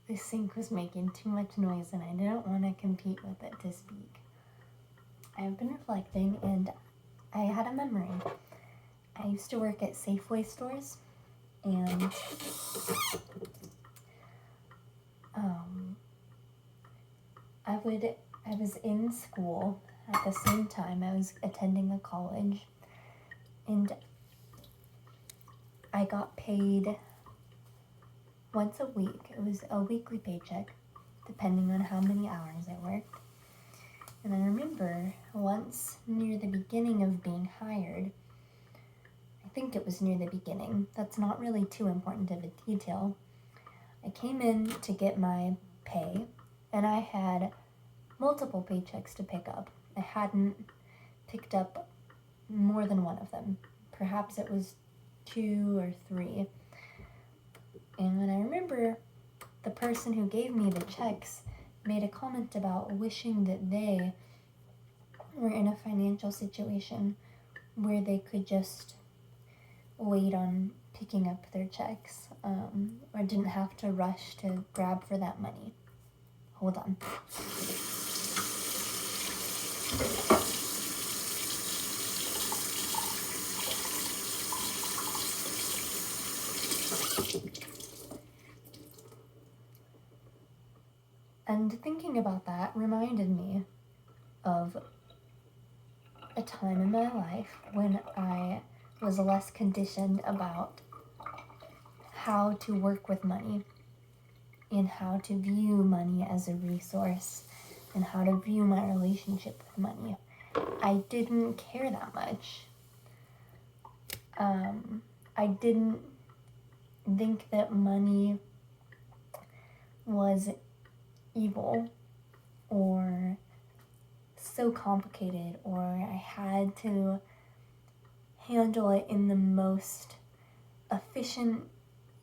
the sink was making too much noise and I didn't want to compete with it to speak. I've been reflecting and I had a memory. I used to work at Safeway stores and I was in school at the same time. I was attending a college and I got paid once a week. It was a weekly paycheck, depending on how many hours I worked. And I remember once near the beginning of being hired, I think it was near the beginning, that's not really too important of a detail, I came in to get my pay and I had multiple paychecks to pick up. I hadn't picked up more than one of them. Perhaps it was 2 or 3. And I remember the person who gave me the checks made a comment about wishing that they were in a financial situation where they could just wait on picking up their checks, or didn't have to rush to grab for that money. Hold on. And thinking about that reminded me of a time in my life when I was less conditioned about how to work with money and how to view money as a resource and how to view my relationship with money. I didn't care that much. I didn't think that money was evil or so complicated, or I had to handle it in the most efficient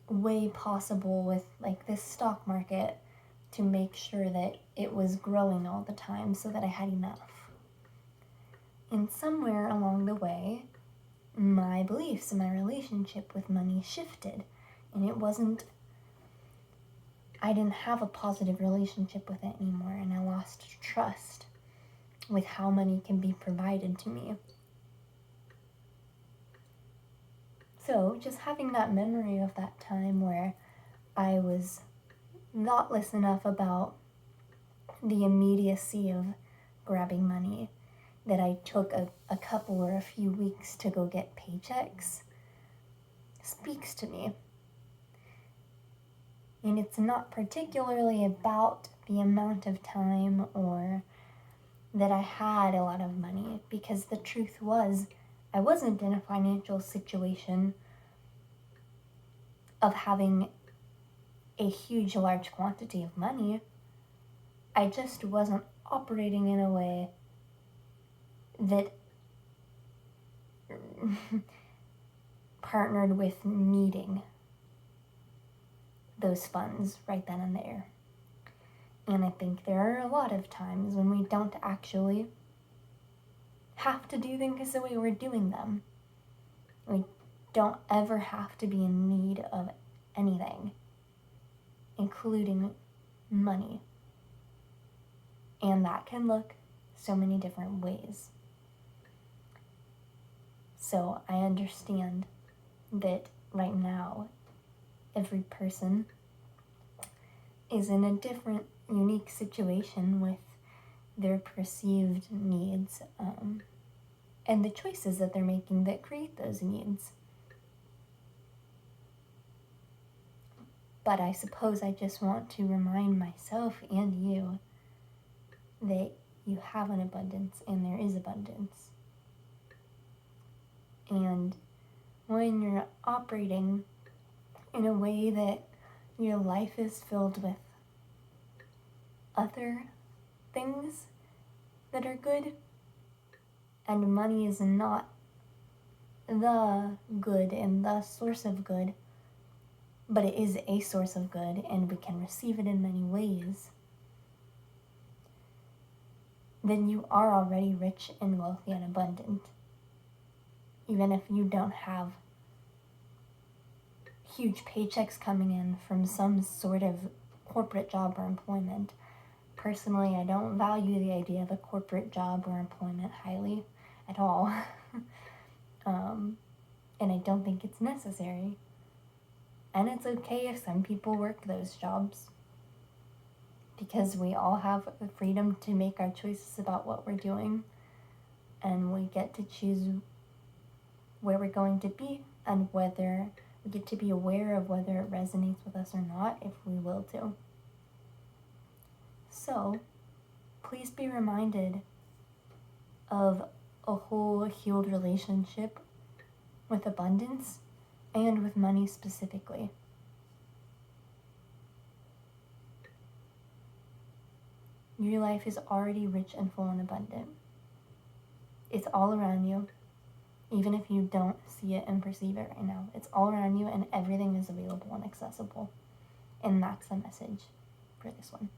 way possible with like this stock market to make sure that it was growing all the time so that I had enough. And somewhere along the way, my beliefs and my relationship with money shifted, and I didn't have a positive relationship with it anymore, and I lost trust with how money can be provided to me. So just having that memory of that time where I was thoughtless enough about the immediacy of grabbing money, that I took a couple or a few weeks to go get paychecks, speaks to me. And it's not particularly about the amount of time or that I had a lot of money, because the truth was I wasn't in a financial situation of having a huge, large quantity of money. I just wasn't operating in a way that partnered with needing those funds right then and there. And I think there are a lot of times when we don't actually have to do things the way we're doing them. We don't ever have to be in need of anything, including money. And that can look so many different ways. So I understand that right now, every person is in a different, unique situation with their perceived needs, and the choices that they're making that create those needs. But I suppose I just want to remind myself and you that you have an abundance and there is abundance. And when you're operating in a way that your life is filled with other things that are good, and money is not the good and the source of good, but it is a source of good and we can receive it in many ways, then you are already rich and wealthy and abundant. Even if you don't have huge paychecks coming in from some sort of corporate job or employment. Personally, I don't value the idea of a corporate job or employment highly at all. And I don't think it's necessary. And it's okay if some people work those jobs, because we all have the freedom to make our choices about what we're doing, and we get to choose where we're going to be and whether we get to be aware of whether it resonates with us or not, if we will to. So please be reminded of a whole healed relationship with abundance and with money specifically. Your life is already rich and full and abundant. It's all around you, even if you don't see it and perceive it right now. It's all around you, and everything is available and accessible. And that's the message for this one.